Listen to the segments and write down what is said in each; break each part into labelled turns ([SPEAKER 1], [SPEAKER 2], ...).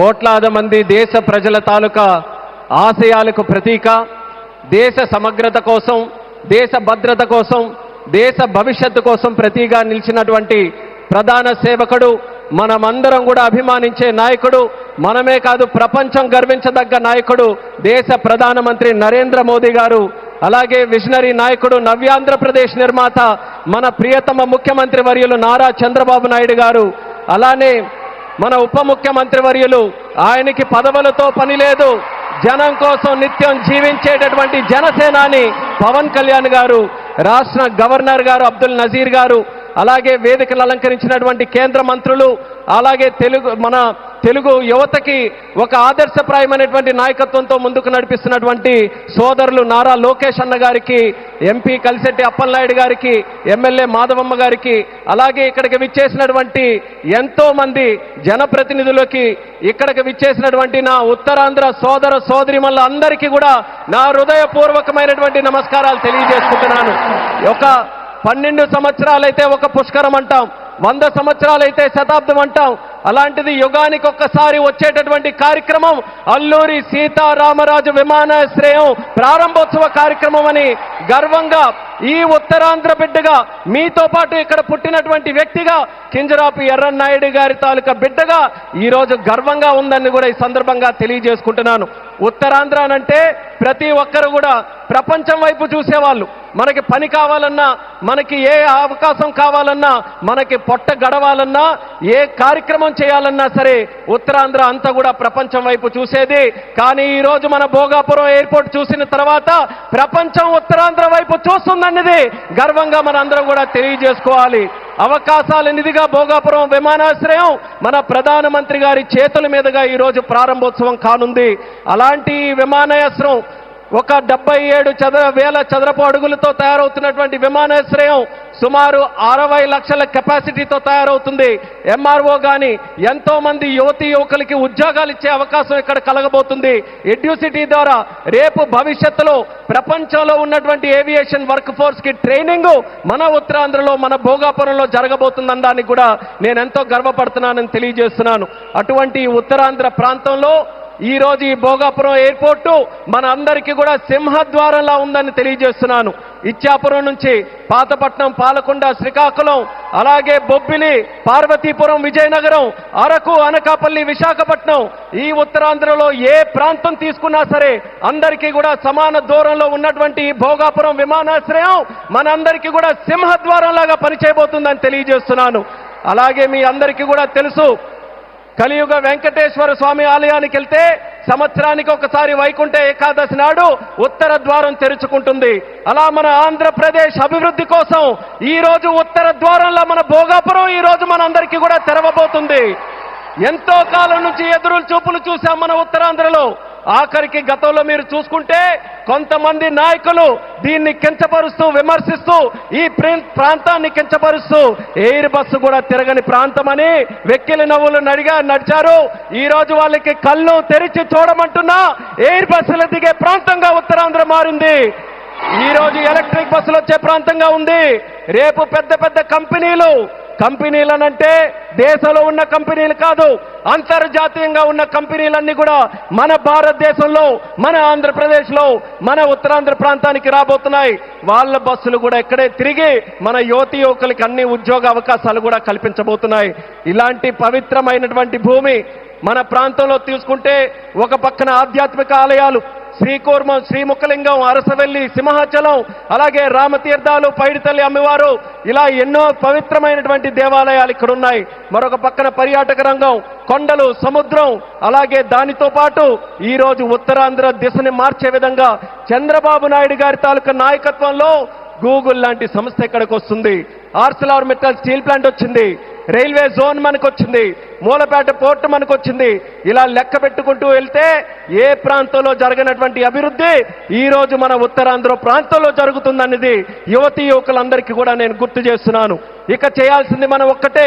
[SPEAKER 1] కోట్లాది మంది దేశ ప్రజల తాలూకా ఆశయాలకు ప్రతీక, దేశ సమగ్రత కోసం, దేశ భద్రత కోసం, దేశ భవిష్యత్తు కోసం ప్రతీగా నిలిచినటువంటి ప్రధాన సేవకుడు, మనమందరం కూడా అభిమానించే నాయకుడు, మనమే కాదు ప్రపంచం గర్వించదగ్గ నాయకుడు దేశ ప్రధానమంత్రి నరేంద్ర మోదీ గారు. అలాగే విజనరీ నాయకుడు, నవ్యాంధ్రప్రదేశ్ నిర్మాత మన ప్రియతమ ముఖ్యమంత్రి వర్యులు నారా చంద్రబాబు నాయుడు గారు. అలానే మన ఉప ముఖ్యమంత్రి వర్యులు, ఆయనకి పదవులతో పని లేదు, జనం కోసం నిత్యం జీవించేటటువంటి జనసేనాని పవన్ కళ్యాణ్ గారు, రాష్ట్ర గవర్నర్ గారు అబ్దుల్ నజీర్ గారు, అలాగే వేదికలు అలంకరించినటువంటి కేంద్ర మంత్రులు, అలాగే మన తెలుగు యువతకి ఒక ఆదర్శప్రాయమైనటువంటి నాయకత్వంతో ముందుకు నడిపిస్తున్నటువంటి సోదరులు నారా లోకేష్ అన్న గారికి, ఎంపీ కలిశెట్టి అప్పలనాయుడు గారికి, ఎమ్మెల్యే మాధవమ్మ గారికి, అలాగే ఇక్కడికి విచ్చేసినటువంటి ఎంతో మంది జనప్రతినిధులకి, ఇక్కడికి విచ్చేసినటువంటి నా ఉత్తరాంధ్ర సోదర సోదరిమల్ల అందరికీ కూడా నా హృదయపూర్వకమైనటువంటి నమస్కారాలు తెలియజేసుకుంటున్నాను. ఒక 12 సంవత్సరాలైతే ఒక పుష్కరం అంటాం, 100 సంవత్సరాలైతే శతాబ్దం అంటాం. అలాంటిది యుగానికి ఒక్కసారి వచ్చేటటువంటి కార్యక్రమం అల్లూరి సీతారామరాజు విమానాశ్రయం ప్రారంభోత్సవ కార్యక్రమం అని గర్వంగా ఈ ఉత్తరాంధ్ర బిడ్డగా, మీతో పాటు ఇక్కడ పుట్టినటువంటి వ్యక్తిగా, కింజరాపు ఎర్రన్నాయుడు గారి తాలూకా బిడ్డగా ఈరోజు గర్వంగా ఉందని కూడా ఈ సందర్భంగా తెలియజేసుకుంటున్నాను. ఉత్తరాంధ్ర అంటే ప్రతి ఒక్కరు కూడా ప్రపంచం వైపు చూసేవాళ్ళు. మనకి పని కావాలన్నా, మనకి ఏ అవకాశం కావాలన్నా, మనకి పొట్ట గడవాలన్నా, ఏ కార్యక్రమం చేయాలన్నా సరే ఉత్తరాంధ్ర అంతా కూడా ప్రపంచం వైపు చూసేది. కానీ ఈరోజు మన భోగాపురం ఎయిర్పోర్ట్ చూసిన తర్వాత ప్రపంచం ఉత్తరాంధ్ర వైపు చూస్తుందన్నది గర్వంగా మనందరం కూడా తెలియజేసుకోవాలి. అవకాశాల నిధిగా భోగాపురం విమానాశ్రయం మన ప్రధానమంత్రి గారి చేతుల మీదుగా ఈరోజు ప్రారంభోత్సవం కానుంది. అలాంటి విమానాశ్రయం ఒక 77,000 చదరపు అడుగులతో తయారవుతున్నటువంటి విమానాశ్రయం సుమారు 60 లక్షల కెపాసిటీతో తయారవుతుంది. ఎంఆర్ఓ గాని ఎంతో మంది యువతీ యువకులకి ఉద్యోగాలు ఇచ్చే అవకాశం ఇక్కడ కలగబోతుంది. ఎడ్యూసిటీ ద్వారా రేపు భవిష్యత్తులో ప్రపంచంలో ఉన్నటువంటి ఏవియేషన్ వర్క్ ఫోర్స్ కి ట్రైనింగ్ మన ఉత్తరాంధ్రలో, మన భోగాపురంలో జరగబోతుందనడానికి కూడా నేను ఎంతో గర్వపడుతున్నానని తెలియజేస్తున్నాను. అటువంటి ఉత్తరాంధ్ర ప్రాంతంలో ఈ రోజు ఈ భోగాపురం ఎయిర్పోర్టు మన అందరికీ కూడా సింహద్వారంలా ఉందని తెలియజేస్తున్నాను. ఇచ్చాపురం నుంచి పాతపట్నం, పాలకొండ, శ్రీకాకుళం, అలాగే బొబ్బిలి, పార్వతీపురం, విజయనగరం, అరకు, అనకాపల్లి, విశాఖపట్నం, ఈ ఉత్తరాంధ్రలో ఏ ప్రాంతం తీసుకున్నా సరే అందరికీ కూడా సమాన దూరంలో ఉన్నటువంటి ఈ భోగాపురం విమానాశ్రయం మనందరికీ కూడా సింహద్వారంలాగా పనిచేయబోతుందని తెలియజేస్తున్నాను. అలాగే మీ అందరికీ కూడా తెలుసు, కలియుగ వెంకటేశ్వర స్వామి ఆలయానికి వెళ్తే సంవత్సరానికి ఒకసారి వైకుంఠ ఏకాదశి నాడు ఉత్తర ద్వారం తెరుచుకుంటుంది. అలా మన ఆంధ్రప్రదేశ్ అభివృద్ధి కోసం ఈ రోజు ఉత్తర ద్వారంలో మన భోగాపురం ఈ రోజు మనందరికీ కూడా తెరవబోతుంది. ఎంతో కాలం నుంచి ఎదురు చూపులు చూశాం మన ఉత్తరాంధ్రలో. ఆఖరికి గతంలో మీరు చూసుకుంటే కొంతమంది నాయకులు దీన్ని కించపరుస్తూ, విమర్శిస్తూ, ఈ ప్రాంతాన్ని కించపరుస్తూ ఎయిర్ బస్సు కూడా తిరగని ప్రాంతమని వెక్కిలి నవ్వులు నడిచారు. ఈ రోజు వాళ్ళకి కళ్ళు తెరిచి చూడమంటున్నా ఎయిర్ బస్సులు దిగే ప్రాంతంగా ఉత్తరాంధ్ర మారింది. ఈ రోజు ఎలక్ట్రిక్ బస్సులు వచ్చే ప్రాంతంగా ఉంది. రేపు పెద్ద పెద్ద కంపెనీలనంటే దేశంలో ఉన్న కంపెనీలు కాదు, అంతర్జాతీయంగా ఉన్న కంపెనీలన్నీ కూడా మన భారతదేశంలో, మన ఆంధ్రప్రదేశ్లో, మన ఉత్తరాంధ్ర ప్రాంతానికి రాబోతున్నాయి. వాళ్ళ బస్సులు కూడా ఇక్కడే తిరిగి మన యువతీ యువకులకి అన్ని ఉద్యోగ అవకాశాలు కూడా కల్పించబోతున్నాయి. ఇలాంటి పవిత్రమైనటువంటి భూమి మన ప్రాంతంలో తీసుకుంటే ఒక పక్కన ఆధ్యాత్మిక ఆలయాలు శ్రీకూర్మం, శ్రీముఖలింగం, అరసవెల్లి, సింహాచలం, అలాగే రామతీర్థాలు, పైడితల్లి అమ్మవారు, ఇలా ఎన్నో పవిత్రమైనటువంటి దేవాలయాలు ఇక్కడ ఉన్నాయి. మరొక పక్కన పర్యాటక రంగం, కొండలు, సముద్రం, అలాగే దానితో పాటు ఈ రోజు ఉత్తరాంధ్ర దిశని మార్చే విధంగా చంద్రబాబు నాయుడు గారి తాలూకా నాయకత్వంలో గూగుల్ లాంటి సంస్థ ఇక్కడికి వస్తుంది. ఆర్సెలర్ మిట్టల్ స్టీల్ ప్లాంట్ వచ్చింది, రైల్వే జోన్ మనకు వచ్చింది, మూలపేట పోర్టు మనకు వచ్చింది. ఇలా లెక్క పెట్టుకుంటూ వెళ్తే ఏ ప్రాంతంలో జరగనటువంటి అభివృద్ధి ఈ రోజు మన ఉత్తరాంధ్ర ప్రాంతంలో జరుగుతుందన్నది యువతీ యువకులందరికీ కూడా నేను గుర్తు చేస్తున్నాను. ఇక చేయాల్సింది మనం ఒక్కటే,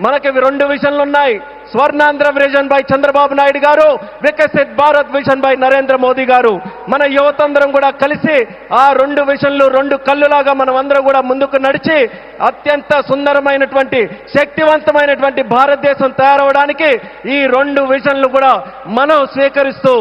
[SPEAKER 1] మనకి రెండు విజన్లు ఉన్నాయి. స్వర్ణాంధ్ర విజన్ బై చంద్రబాబు నాయుడు గారు, వికసిత్ భారత్ విజన్ బై నరేంద్ర మోదీ గారు. మన యువతందరం కూడా కలిసి ఆ రెండు విజన్లు రెండు కళ్ళులాగా మనం అందరం కూడా ముందుకు నడిచి అత్యంత సుందరమైనటువంటి శక్తివంతమైనటువంటి భారతదేశం తయారవడానికి ఈ రెండు విజన్లు కూడా మనం స్వీకరిస్తూ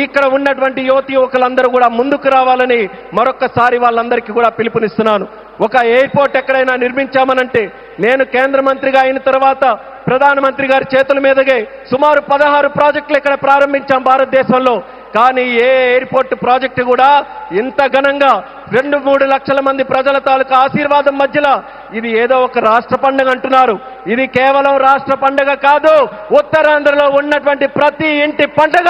[SPEAKER 1] ఇక్కడ ఉన్నటువంటి యువకులందరూ కూడా ముందుకు రావాలని మరొక్కసారి వాళ్ళందరికీ కూడా పిలుపునిస్తున్నాను. ఒక ఎయిర్పోర్ట్ ఎక్కడైనా నిర్మించామనంటే, నేను కేంద్ర మంత్రిగా అయిన తర్వాత ప్రధానమంత్రి గారి చేతుల మీదుగా సుమారు 16 ప్రాజెక్టులు ఇక్కడ ప్రారంభించాం భారతదేశంలో. కానీ ఏ ఎయిర్పోర్ట్ ప్రాజెక్టు కూడా ఇంత ఘనంగా 2-3 లక్షల మంది ప్రజల తాలూకా ఆశీర్వాదం మధ్యలో ఇది ఏదో ఒక రాష్ట్ర పండుగ అంటున్నారు. ఇది కేవలం రాష్ట్ర పండుగ కాదు, ఉత్తరాంధ్రలో ఉన్నటువంటి ప్రతి ఇంటి పండుగ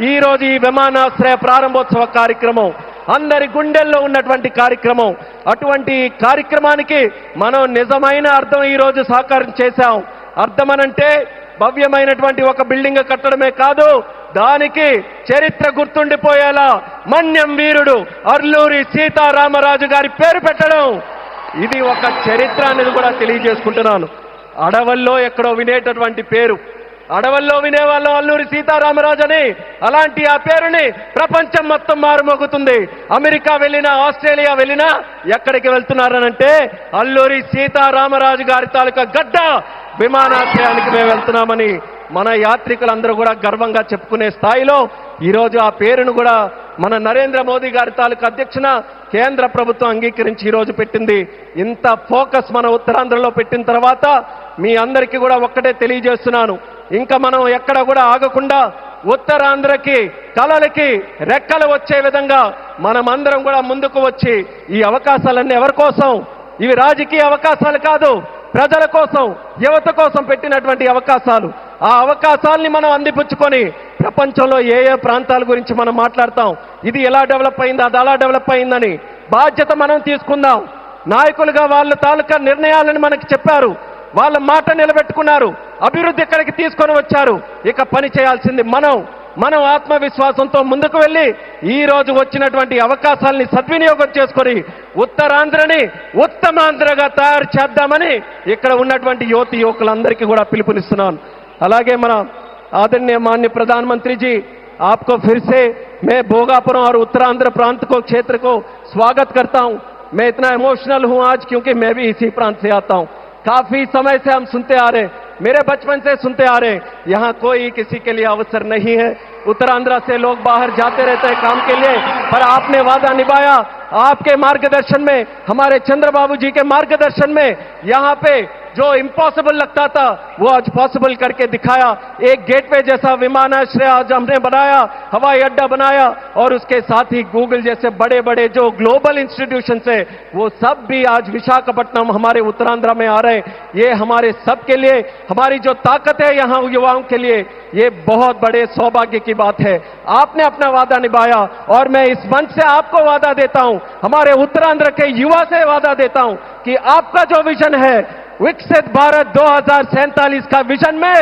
[SPEAKER 1] ఈ రోజు ఈ విమానాశ్రయ ప్రారంభోత్సవ కార్యక్రమం అందరి గుండెల్లో ఉన్నటువంటి కార్యక్రమం. అటువంటి కార్యక్రమానికి మనం నిజమైన అర్థం ఈ రోజు సాకారం చేశాం. అర్థమనంటే భవ్యమైనటువంటి ఒక బిల్డింగ్ కట్టడమే కాదు, దానికి చరిత్ర గుర్తుండిపోయేలా మన్యం వీరుడు అల్లూరి సీతారామరాజు గారి పేరు పెట్టడం, ఇది ఒక చరిత్ర అనేది కూడా తెలియజేసుకుంటున్నాను. అడవుల్లో ఎక్కడో వినేటటువంటి పేరు, అడవుల్లో వినేవాళ్ళం అల్లూరి సీతారామరాజు అని. అలాంటి ఆ పేరుని ప్రపంచం మొత్తం మారుమోగుతుంది. అమెరికా వెళ్ళినా, ఆస్ట్రేలియా వెళ్ళినా ఎక్కడికి వెళ్తున్నారనంటే అల్లూరి సీతారామరాజు గారి తాలూకా గడ్డ విమానాశ్రయానికి మేము వెళ్తున్నామని మన యాత్రికులందరూ కూడా గర్వంగా చెప్పుకునే స్థాయిలో ఈరోజు ఆ పేరును కూడా మన నరేంద్ర మోదీ గారి తాలూకా అధ్యక్షన కేంద్ర ప్రభుత్వం అంగీకరించి ఈరోజు పెట్టింది. ఇంత ఫోకస్ మన ఉత్తరాంధ్రలో పెట్టిన తర్వాత మీ అందరికీ కూడా ఒక్కటే తెలియజేస్తున్నాను, ఇంకా మనం ఎక్కడ కూడా ఆగకుండా ఉత్తరాంధ్రకి కళలకి రెక్కలు వచ్చే విధంగా మనమందరం కూడా ముందుకు వచ్చి ఈ అవకాశాలన్నీ ఎవరి కోసం? ఇవి రాజకీయ అవకాశాలు కాదు, ప్రజల కోసం, యువత కోసం పెట్టినటువంటి అవకాశాలు. ఆ అవకాశాలని మనం అందిపుచ్చుకొని ప్రపంచంలో ఏ ఏ ప్రాంతాల గురించి మనం మాట్లాడతాం, ఇది ఎలా డెవలప్ అయింది, అది అలా డెవలప్ అయిందని బాధ్యత మనం తీసుకుందాం. నాయకులుగా వాళ్ళ తాలూకా నిర్ణయాలను మనకి చెప్పారు, వాళ్ళ మాట నిలబెట్టుకున్నారు, అభివృద్ధి ఎక్కడికి తీసుకొని వచ్చారు. ఇక పని చేయాల్సింది మనం ఆత్మవిశ్వాసంతో ముందుకు వెళ్ళి ఈ రోజు వచ్చినటువంటి అవకాశాలని సద్వినియోగం చేసుకొని ఉత్తరాంధ్రని ఉత్తమాంధ్రగా తయారు చేద్దామని ఇక్కడ ఉన్నటువంటి యువకులందరికీ కూడా పిలుపునిస్తున్నాను. అలాగే మన आदरणीय माननीय प्रधानमंत्री जी, आपको फिर से मैं भोगापुर और उत्तरांध्र प्रांत को क्षेत्र को स्वागत करता हूं. मैं इतना इमोशनल हूं आज क्योंकि मैं भी इसी प्रांत से आता हूं. काफी समय से हम सुनते आ रहे, मेरे बचपन से सुनते आ रहे, यहाँ कोई किसी के लिए अवसर नहीं है. उत्तरांध्र से लोग बाहर जाते रहते हैं काम के लिए, पर आपने वादा निभाया. आपके मार्गदर्शन में, हमारे चंद्रबाबू जी के मार्गदर्शन में यहाँ पे जो इम्पॉसिबल लगता था वो आज पॉसिबल करके दिखाया. एक गेटवे जैसा विमानाश्रय आज हमने बनाया, हवाई अड्डा बनाया, और उसके साथ ही गूगल जैसे बड़े बड़े जो ग्लोबल इंस्टीट्यूशन है वो सब भी आज विशाखापट्टनम हमारे उत्तरांध्र में आ रहे हैं. ये हमारे सब के लिए, हमारी जो ताकत है यहाँ युवाओं के लिए, ये बहुत बड़े सौभाग्य की बात है. आपने अपना वादा निभाया और मैं इस मंच से आपको वादा देता हूं, हमारे उत्तरांध्र के युवा से वादा देता हूं कि आपका जो विजन है विकसित भारत 2047 का विजन में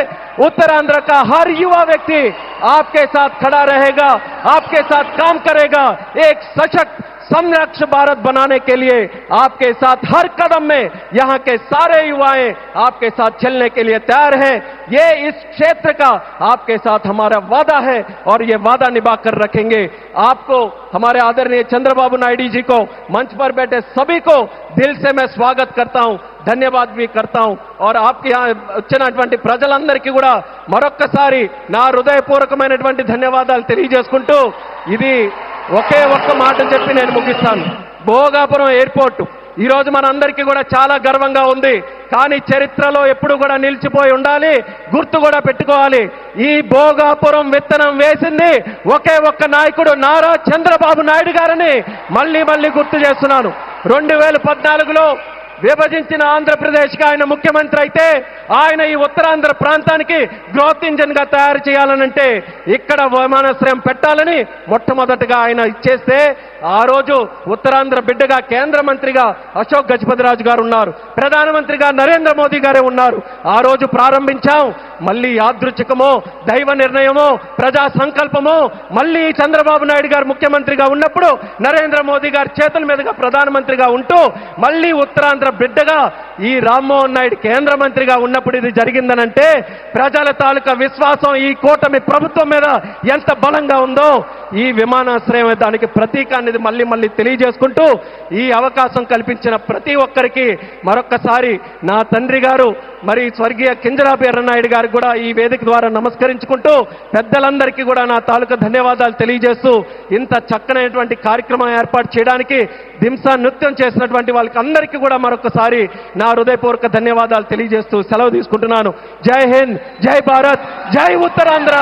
[SPEAKER 1] उत्तरांध्र का हर युवा व्यक्ति आपके साथ खड़ा रहेगा, आपके साथ काम करेगा. एक सशक्त समृद्ध भारत बनाने के लिए आपके साथ हर कदम में यहां के सारे युवाएं आपके साथ चलने के लिए तैयार हैं. ये इस क्षेत्र का आपके साथ हमारा वादा है और ये वादा निभा कर रखेंगे. आपको, हमारे आदरणीय चंद्रबाबू नायडू जी को, मंच पर बैठे सभी को दिल से मैं स्वागत करता हूं, ధన్యవాద్ भी करता हूं. और आपके यहाँ వచ్చినటువంటి ప్రజలందరికీ కూడా మరొక్కసారి నా హృదయపూర్వకమైనటువంటి ధన్యవాదాలు తెలియజేసుకుంటూ ఇది ఒకే ఒక్క మాట చెప్పి నేను ముగిస్తాను. భోగాపురం ఎయిర్పోర్ట్ ఈ రోజు మనందరికీ కూడా చాలా గర్వంగా ఉంది, కానీ చరిత్రలో ఎప్పుడు కూడా నిలిచిపోయి ఉండాలి, గుర్తు కూడా పెట్టుకోవాలి. ఈ భోగాపురం విత్తనం వేసింది ఒకే ఒక్క నాయకుడు, నారా చంద్రబాబు నాయుడు గారని మళ్ళీ గుర్తు చేస్తున్నాను. 2014లో విభజించిన ఆంధ్రప్రదేశ్కి ఆయన ముఖ్యమంత్రి అయితే ఆయన ఈ ఉత్తరాంధ్ర ప్రాంతానికి గ్రోత్ ఇంజన్ గా తయారు చేయాలనంటే ఇక్కడ విమానాశ్రయం పెట్టాలని మొట్టమొదటిగా ఆయన ఇచ్చేస్తే ఆ రోజు ఉత్తరాంధ్ర బిడ్డగా కేంద్ర మంత్రిగా అశోక్ గజపతిరాజు గారు ఉన్నారు, ప్రధానమంత్రిగా నరేంద్ర మోదీ గారే ఉన్నారు. ఆ రోజు ప్రారంభించాం. మళ్ళీ యాదృచ్ఛికమో, దైవ నిర్ణయమో, ప్రజా సంకల్పమో, మళ్ళీ చంద్రబాబు నాయుడు గారు ముఖ్యమంత్రిగా ఉన్నప్పుడు నరేంద్ర మోదీ గారి చేతుల మీదుగా ప్రధానమంత్రిగా ఉంటూ మళ్ళీ ఉత్తరాంధ్ర బిడ్డగా ఈ రామ్మోహన్ నాయుడు కేంద్ర మంత్రిగా ఉన్నప్పుడు ఇది జరిగిందనంటే ప్రజల తాలూకా విశ్వాసం ఈ కూటమి ప్రభుత్వం మీద ఎంత బలంగా ఉందో ఈ విమానాశ్రయం దానికి ప్రతీక అనేది మళ్ళీ మళ్ళీ తెలియజేసుకుంటూ ఈ అవకాశం కల్పించిన ప్రతి ఒక్కరికి మరొక్కసారి నా తండ్రి గారు మరి స్వర్గీయ కింజరాపు ఎర్రనాయుడు గారికి కూడా ఈ వేదిక ద్వారా నమస్కరించుకుంటూ పెద్దలందరికీ కూడా నా తాలూకా ధన్యవాదాలు తెలియజేస్తూ ఇంత చక్కనైనటువంటి కార్యక్రమం ఏర్పాటు చేయడానికి దింసా నృత్యం చేసినటువంటి వాళ్ళకి అందరికీ కూడా మరొకసారి నా హృదయపూర్వక ధన్యవాదాలు తెలియజేస్తూ సెలవు తీసుకుంటున్నాను. జై హింద్, జై భారత్, జై ఉత్తరాంధ్ర.